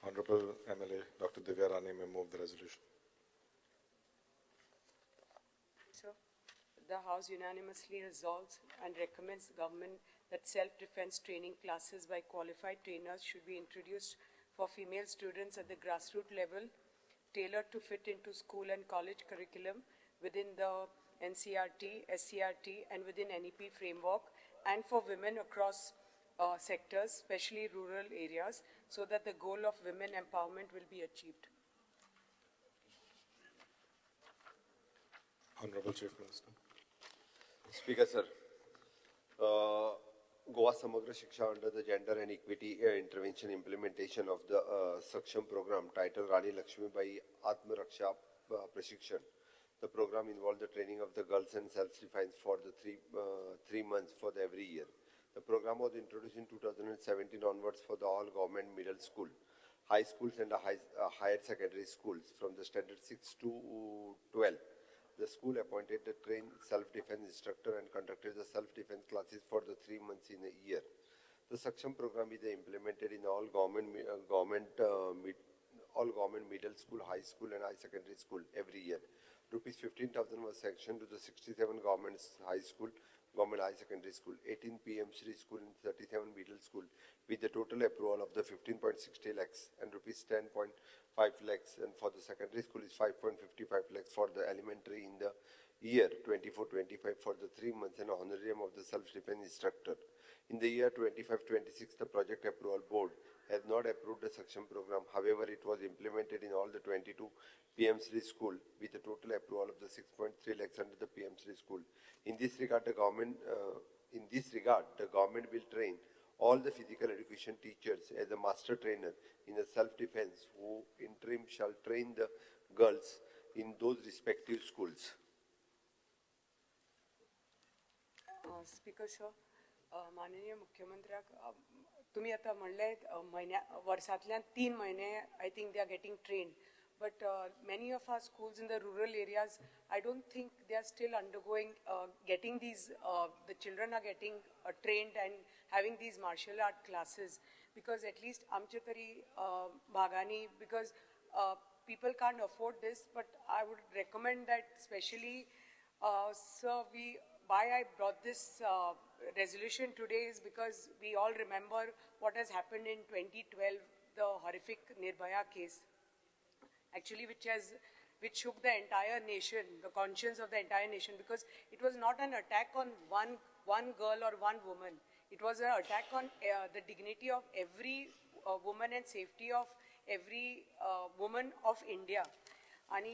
Honorable MLA Dr. Divya Rani may move the resolution. Sir, the House unanimously resolves and recommends the government that self-defense training classes by qualified trainers should be introduced for female students at the grassroots level, tailored to fit into school and college curriculum within the NCRT, SCRT, and within NEP framework, and for women across sectors, especially rural areas, so that the goal of women empowerment will be achieved. Honorable Chief Minister. Speaker, sir. Goa Samagra Shiksha under the Gender and Equity Intervention Implementation of the Saksham program titled Rani Lakshmi by Atma Raksha Prashikshan. The program involved the training of the girls and self-defense for the three months for the every year. The program was introduced in 2017 onwards for the all government middle school, high schools and higher secondary schools from the standard 6 to 12. The school appointed the trained self-defense instructor and conducted the self-defense classes for the 3 months in a year. The Saksham program is implemented in all government middle school, high school and high secondary school every year. Rupees 15,000 was sanctioned to the 67 government high school, government high secondary school, 18 PM Shri school and 37 middle school with the total approval of the 15.60 lakhs and rupees 10.5 lakhs, and for the secondary school is 5.55 lakhs for the elementary in the year 24-25 for the 3 months and honorarium of the self-defense instructor. In the year 25-26, the project approval board has not approved the Saksham program. However, it was implemented in all the 22 PM Shri school with a total approval of the 6.3 lakhs under the PM Shri school. In this regard, the government will train all the physical education teachers as a master trainer in a self-defense who interim shall train the girls in those respective schools. Speaker sir, माननीय मुख्यमंत्र्याक तुम्ही आता म्हणले वर्षातल्यान 3 महिने I think they are getting trained, but many of our schools in the rural areas, I don't think they are still undergoing getting these. The children are getting trained and having these martial art classes, because at least amche tari bhagani, because people can't afford this. But I would recommend that, especially, sir, why I brought this resolution today is because we all remember what has happened in 2012, the horrific Nirbhaya case, actually which shook the entire nation, the conscience of the entire nation, because it was not an attack on one girl or one woman. It was an attack on the dignity of every woman and safety of every woman of India. And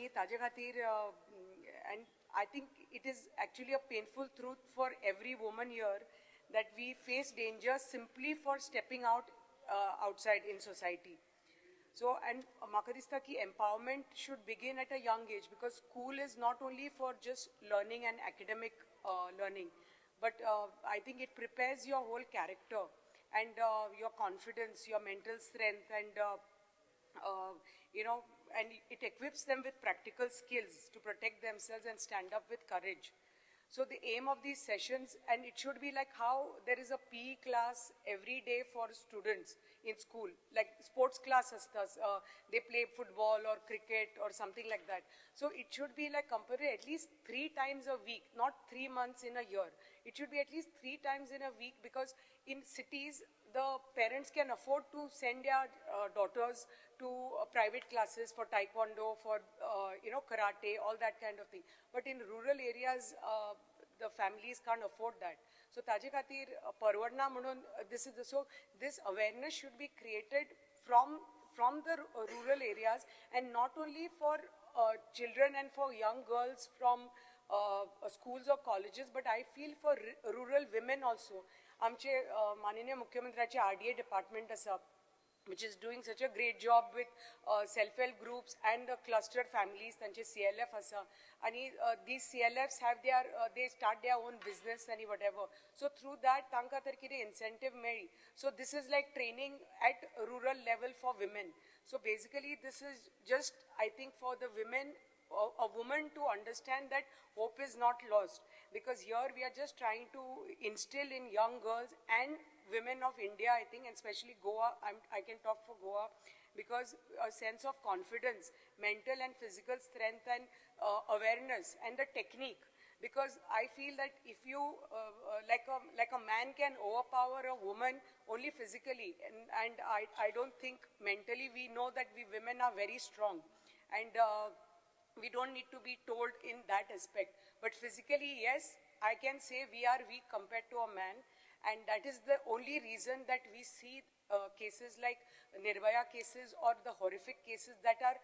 I think it is actually a painful truth for every woman here that we face danger simply for stepping out outside in society. So, and Makadista ki empowerment should begin at a young age, because school is not only for just learning and academic learning, but I think it prepares your whole character and your confidence, your mental strength, and and it equips them with practical skills to protect themselves and stand up with courage. So the aim of these sessions, and it should be like how there is a PE class every day for students in school, like sports class astas, they play football or cricket or something like that. So it should be like compulsory at least 3 times a week, not 3 months in a year. It should be at least 3 times in a week, because in cities, the parents can afford to send their daughters to private classes for taekwondo, for karate, all that kind of thing. But in rural areas, the families can't afford that. So taje khatir parwadna म्हणून this awareness should be created from the rural areas, and not only for children and for young girls from schools or colleges, but I feel for rural women also. आमचे माननीय मुख्यमंत्र्याचे RDA department असा, which is doing such a great job with self-help groups and the clustered families, त्यांचे CLF असा, आणि these CLFs have they start their own business and whatever. So through that, तांका तर कितें incentive मेळ्ळी. So this is like training at rural level for women. So basically, this is just, I think, for the women, a woman to understand that hope is not lost, because here we are just trying to instill in young girls and women of India, I think, and especially Goa, I can talk for Goa, because a sense of confidence, mental and physical strength and awareness and the technique. Because I feel that if you, like a man can overpower a woman only physically, and I don't think mentally we know that we women are very strong. And we don't need to be told in that aspect. But physically, yes, I can say we are weak compared to a man. And that is the only reason that we see cases like Nirbhaya cases or the horrific cases that are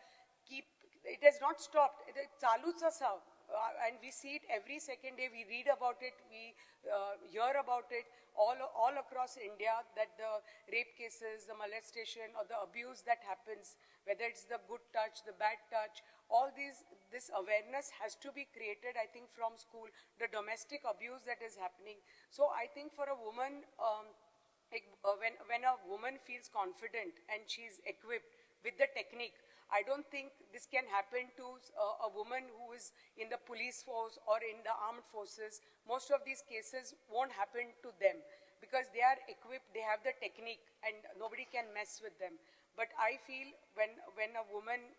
it has not stopped. It chalu's asa. And we see it every second day. We read about it. We hear about it all across India, that the rape cases, the molestation or the abuse that happens, whether it's the good touch, the bad touch, all this awareness has to be created, I think, from school, the domestic abuse that is happening. So I think for a woman, when a woman feels confident and she's equipped with the technique, I don't think this can happen to a woman who is in the police force or in the armed forces. Most of these cases won't happen to them because they are equipped, they have the technique, and nobody can mess with them. But I feel when a woman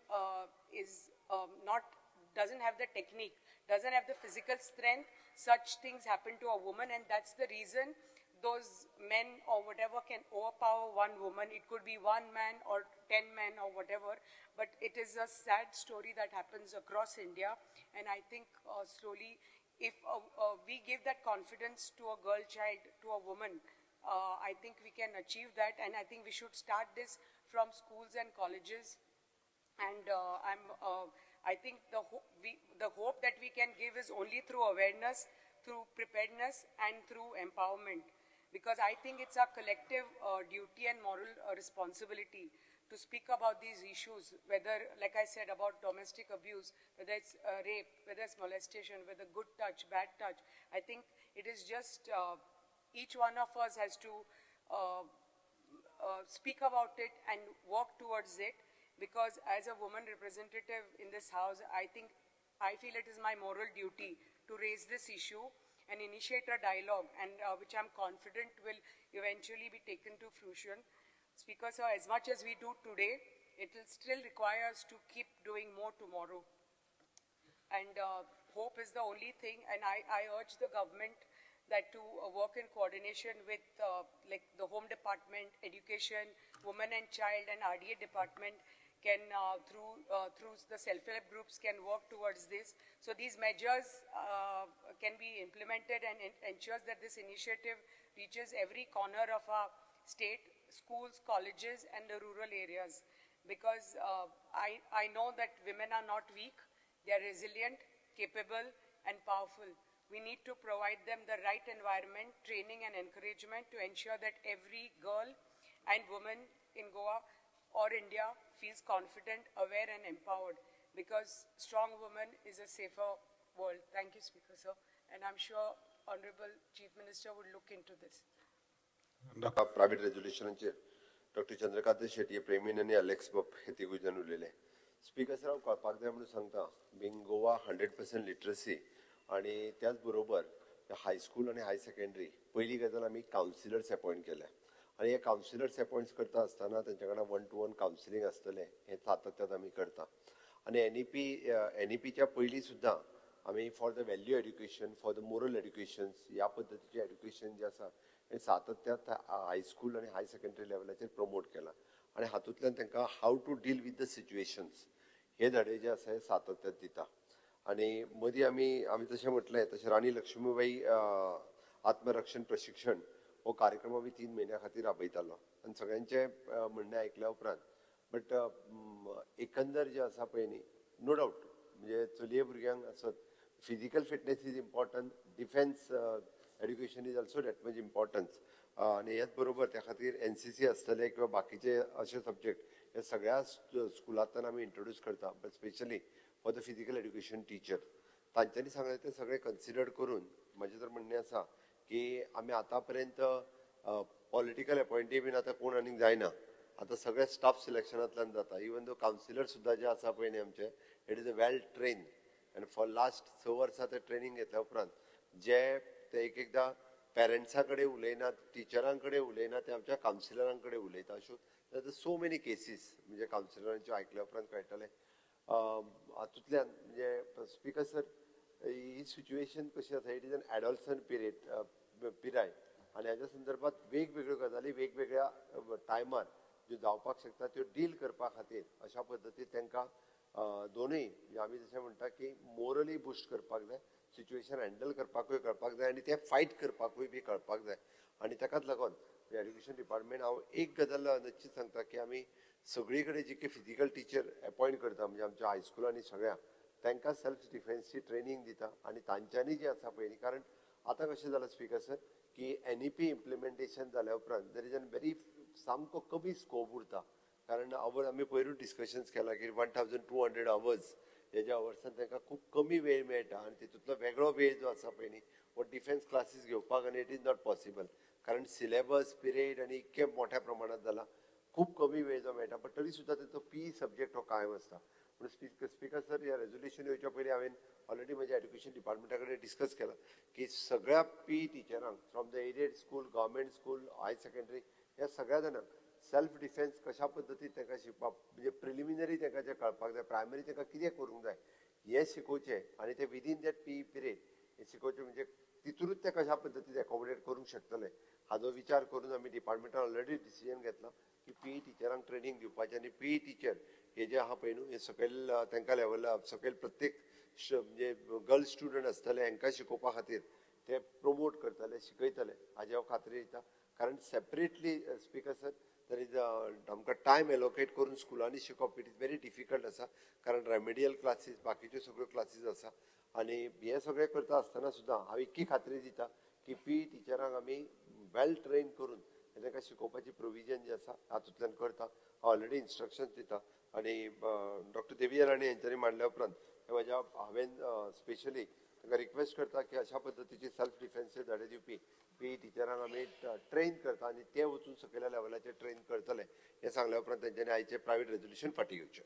doesn't have the technique, doesn't have the physical strength, such things happen to a woman, and that's the reason those men or whatever can overpower one woman. It could be one man or 10 men or whatever, but it is a sad story that happens across India. And I think slowly, if we give that confidence to a girl child, to a woman, I think we can achieve that. And I think we should start this from schools and colleges. And I think the hope that we can give is only through awareness, through preparedness, and through empowerment. Because I think it's our collective duty and moral responsibility to speak about these issues, whether, like I said, about domestic abuse, whether it's rape, whether it's molestation, whether good touch, bad touch. I think it is just each one of us has to speak about it and work towards it. Because as a woman representative in this house, I feel it is my moral duty to raise this issue and initiate a dialogue, and which I'm confident will eventually be taken to fruition. Speaker sir, as much as we do today, it will still require us to keep doing more tomorrow. And hope is the only thing, and I urge the government that to work in coordination with like the Home Department, Education, Women and Child, and RDA Department can, through the self-help groups, can work towards this. So these measures can be implemented and ensures that this initiative reaches every corner of our state, schools, colleges, and the rural areas. Because I know that women are not weak. They are resilient, capable, and powerful. We need to provide them the right environment, training, and encouragement to ensure that every girl and woman in Goa or India feels confident, aware, and empowered, because strong woman is a safer world. Thank you, Speaker, sir. And I'm sure Honorable Chief Minister would look into this. Private रेझोल्युशनाचेर doctor Chandrakant Shetty प्रेमीन आनी Alex बप हे तिगूय जाण उलयले. Speaker sir हांव कळपाक जाय म्हणून सांगता, बींग गोवा 100% लिटरसी आनी त्याच बरोबर हायस्कूल आनी हाय सेकंडरी पयली गजाल आमी कावन्सिलर्स अपॉयंट केल्या. आनी हे कावन्सिलर्स अपॉयंट करता आसतना तेंच्या कडल्यान 1-to-1 कावन्सिलींग आसतलें, हें सातत्यान आमी करता. आनी एनईपीच्या पयलीं सुद्दां आमी for the value education, for the moral education, ह्या पद्दतीचें एड्युकेशन जें आसा हें सातत्यान हायस्कूल आनी हाय सेकंडरी लेवलाचेर प्रमोट केलां. आनी हातूंतल्यान तांकां how to deal with the situations हे धडे जे आसा हे सातत्यान दिता. आनी मदीं आमी जशें म्हटलें तशें राणी लक्ष्मीबाई आत्मरक्षण प्रशिक्षण हो कार्यक्रम आमी 3 म्हयन्या खातीर राबयतालो. आनी सगळ्यांचें म्हणणें आयकल्या उपरांत बट एकंदर जें आसा पळय न्ही, नो डावट म्हणजे चलये भुरग्यांक आसत, physical fitness is important, defence education is also that much importance. आनी हेच बरोबर त्या खातीर एनसीसी आसतले किंवा बाकीचे अशे सब्जेक्ट हे सगळ्या स्कुलांतल्यान आमी इंट्रोड्यूस करता, but specially for the physical education teacher. तांच्यांनी सांगलें तें सगळें कन्सिडर करून म्हजें तर म्हणणें आसा की आमी आतां पर्यंत पॉलिटिकल अपॉयंटी बीन आतां कोण आनीक जायना, आतां सगळें स्टाफ सिलेक्शनांतल्यान जाता. इवन दो कावन्सिलर सुद्दां जे आसा पळय न्ही आमचे, it is a well train. आनी फॉर लास्ट 6 वर्सां ते ट्रेनींग घेतल्या उपरांत जे ते एकदां पेरंट्सांकडे उलयनात, टिचरांकडे उलयनात, ते आमच्या कावन्सिलरांकडे उलयता. अशो सो मेनी केसीस म्हणजे कावन्सिलरांच्यो आयकल्या उपरांत कळटलें. हातूंतल्यान म्हणजे स्पीकर सर, ही सिच्युएशन कशी आसा, इट इज एन एडॉलसंट पिराय आनी ह्याच्या संदर्भात वेगवेगळ्यो गजाली वेगवेगळ्या टायमार ज्यो जावपाक शकता त्यो डील करपा खातीर अशा पद्दतीन तांकां दोनूय म्हणजे आमी जशें म्हणटा की मोरली बुस्ट करपाक जाय, सिच्युएशन हँडल करपाकूय कळपाक जाय आनी ते फायट करपाकूय बी कळपाक जाय. आनी ताकाच लागून एड्युकेशन डिपार्टमेंट हांव एक गजाल नक्कीच सांगता की आमी सगळी कडेन जी फिजिकल टिचर अपॉयंट करता म्हणजे आमच्या हायस्कुलांनी सगळ्या तांकां सेल्फ डिफेन्सची ट्रेनिंग दिता आनी तांच्यांनी जी आसा पळय कारण आतां कशें जालां स्पीकर सर की NEP इम्प्लिमेंटेशन जाल्या उपरांत देर इज एन व्हेरी सामको कमी स्कोप उरता. कारण आमी पयरूच डिस्कशन्स केला की 1200 अवर्स हेज्या अवर्सान तांकां खूब कमी वेळ मेळटा आनी तितूंतलो वेगळो वेळ जो आसा पळय न्ही वो डिफेन्स क्लासीस घेवपाक आनी इट इज नॉट पॉसिबल. कारण सिलेबस पिरियड आनी इतके मोठ्या प्रमाणात जाला खूब कमी वेळ जो मेळटा. पण तरी सुद्दां तेचो PE सब्जेक्ट हो कायम आसता. पूण स्पीकर सर ह्या रेजोल्युशन येवच्या पयलीं हांवें ऑलरेडी म्हज्या एड्युकेशन डिपार्टमेंटा कडेन डिस्कस केला की सगळ्या PE टिचरांक from the aided school, government school, high secondary ह्या सगळ्या जाणांक सेल्फ डिफेन्स कशा पद्दतीन तांकां शिकपाक म्हणजे प्रिलिमिनरी तांकां जें कळपाक जाय, प्रायमरी तांकां कितें करूंक जाय हें शिकोवचें आनी ते विदीन दॅट PE पिरियड हें शिकोवचें म्हणजे तितूनच ते कशा पद्दतीन एकोमोडेट करूंक शकतले हाचो विचार करून आमी डिपार्टमेंटान ऑलरेडी डिसिजन घेतला की PE टिचरांक ट्रेनिंग दिवपाचें आनी PE टिचर हे जे आहा पळय न्हू हे सकयल तांकां लेवला सकयल प्रत्येक म्हणजे गर्ल्स स्टुडंट आसतले हांकां शिकोवपा खातीर ते प्रमोट करतले, शिकयतले हाची हांव खात्री दिता. कारण सेपरेटली स्पीकर सर दर इज आमकां टायम एलोकेट करून स्कुलांनी शिकप इट इज व्हेरी डिफिकल्ट आसा. कारण रेमेडियल क्लासीस बाकीच्यो सगळ्यो क्लासीस आसा आनी हे सगळें करता आसतना सुद्दां हांव इतकी खात्री दिता की PE टिचरांक आमी वेल ट्रेन करून तांकां शिकोवपाची प्रोविजन जी आसा हातूंतल्यान करता. हांव ऑलरेडी इंस्ट्रक्शन्स दिता आनी डॉक्टर देविया राणे हांच्यांनी मांडल्या उपरांत हांवें स्पेशली तांकां रिक्वेस्ट करता की अशा पद्दतीची सेल्फ डिफेन्सचे धडे दिवपी PE टिचरांक आमी ट्रेन करता आनी ते वचून सकयल्या लेवलाचेर ट्रेन करतले हें सांगल्या उपरांत तांच्यांनी आयचें प्रायवेट रेजोल्युशन फाटीं घेवचें.